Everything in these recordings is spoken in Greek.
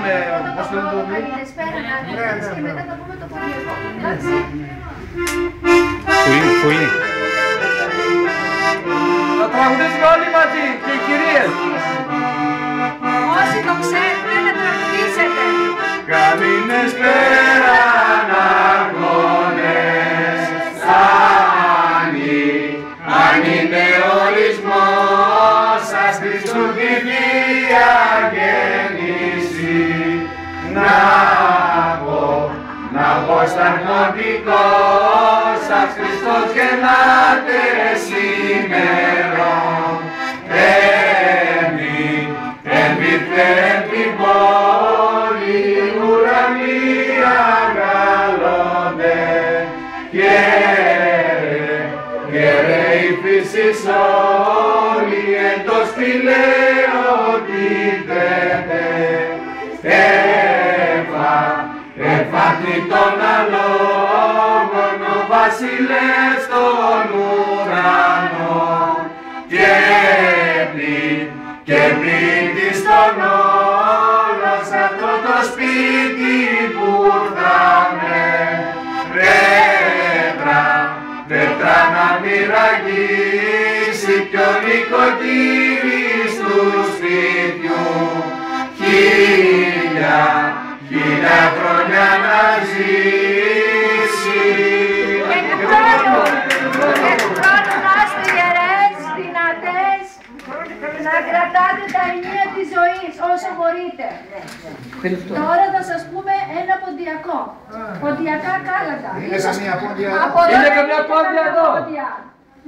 πάμε, πώς το λέτε το βιβλίο. Και μετά θα πούμε το ποριακό. Εντάξει. Φουλή. Θα τραγουδήσουμε όλοι μαζί και οι κυρίες. Όσοι το ξέρετε να τραγουδήσετε. Καμίνες πέραν αγώνες, αν είναι ορισμός σας Χριστού τη Θεία Γέννηση, να πω στα αρμοντικό σας Χριστός γεννάται σήμερον, εν την πόλη ουρανοί αγαλώνται, γερέ η φύσης όλη εν το στηλεωτηθέντε, εφάτη των αλόγων ο βασιλεύς των ουρανών, και πλήτης των όλων σ' αυτό το σπίτι που θα'με, πέτρα να μοιραγήσει κι ο νοικοκύρης του σπιτιού, χίλια χρόνια να ζήσει. Και του χρόνου να είστε ιερές, δυνατές, να κρατάτε τα ενία της ζωής όσο μπορείτε. Τώρα θα σας πούμε ένα ποντιακό. Ποντιακά κάλατα. Είναι καμία πόντια εδώ. Είναι καμία πόντια εδώ.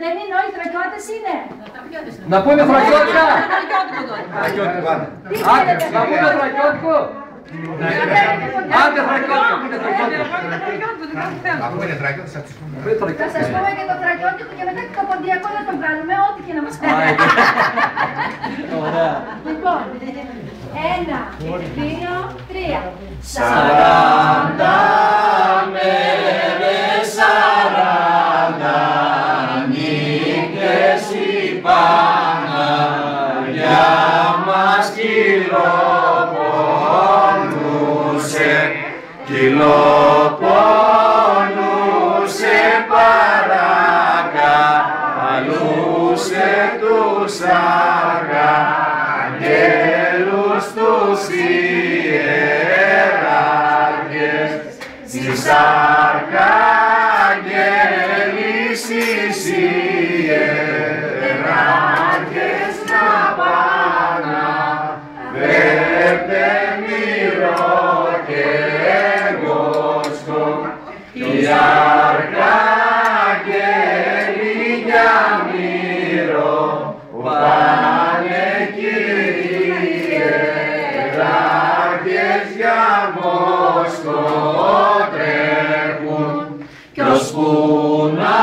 Δεν είναι όλοι θρακιώτες είναι. Να πούμε θρακιώτικα. Να πούμε θρακιώτικο. Άντε θρακιώτικο. Θα σας πούμε και το θρακιώτικο και μετά και το ποντιακό να το βγάλουμε, ό,τι και να μας κάνει. Λοιπόν, 1, 2, 3. 40 μέρες, 40 νύχτες η Παναγιά μας κυλοπονούσε, παρακαλούσε τους αγγέλους τους ιεράρχες, στις αρχαγγέλης στις ιεράρχες να πάνε, βέρτε μυρό και εγώσκο, οι αρχαγγέλοι για μύρο πάνε Κύριε, ιεράρχες για Μόσκο τρέχουν, κι ώσπου να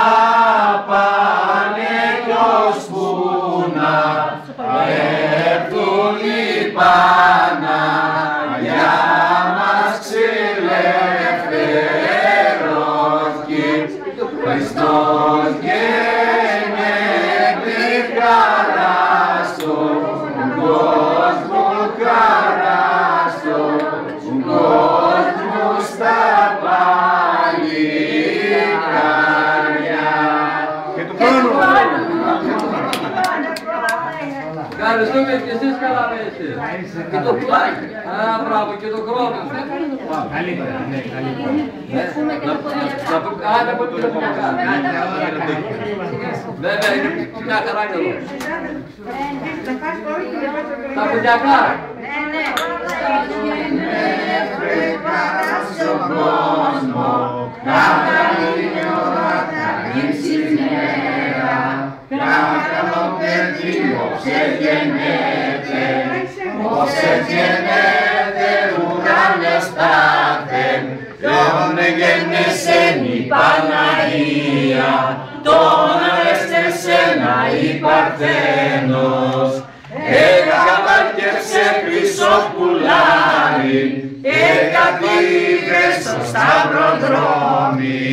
πάνε, κι ώσπου να έρθουν οι Παναγιά μας ξελευθερώθηκε, Χριστός γεννιέται, χαρά στον κόσμο, χαρά στον κόσμο, στα παλικάρια. Και του χρόνου. Ευχαριστούμε και εσείς καλά να είστε. Και το πλάκι. Μπράβο, και το χρόνο. Καλύτερα, ναι, καλύτερα. Να πω την επόμενα. Βέβαια, είναι μια χαρά και εδώ. Τα ποντιακά. Στον κόσμο, κάθε ανοίξει μέρα, κάθε παιδί πως εγεννέται, πως εγεννέται ουράνες τάχτεν, ποιον εγεννέσεν η Παναγία, τον αίσθεσεν η Παρθένος, εκαβάλκευσε χρυσό πουλάρι, εκατήβρε στο σταυροδρόμι,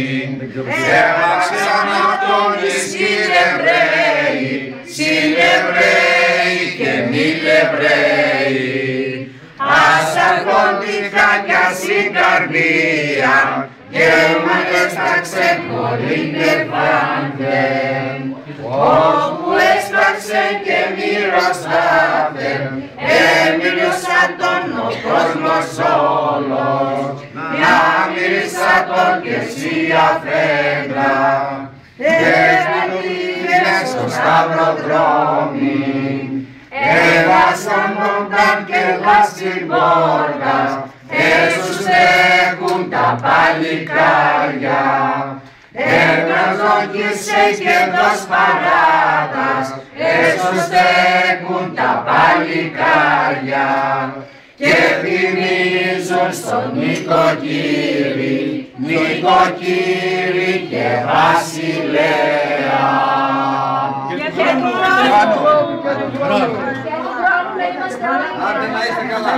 έβαξαν αυτόν οι συλλεβραίοι και μη λεβραίοι, ας αρχον καρδία και μάτες τα ξεκολύτευαν. Όπου έσπαξε και μοιραστάτε, έμοιρωσα τον ο κόσμος όλος, μια μύρισα τον και εσύ αφέντρα, έφυγε στο σταυροδρόμι, έβασαν τον καν και στην πόρτα, έσου στέκουν τα παλικάρια. Ευγαζόκησε και δος παράτας, έσω στέκουν τα παλικάρια και θυμίζουν στον νοικοκύρη και βασιλέα. Και του χρόνου να είμαστε όλοι. Άντε να είστε καλά.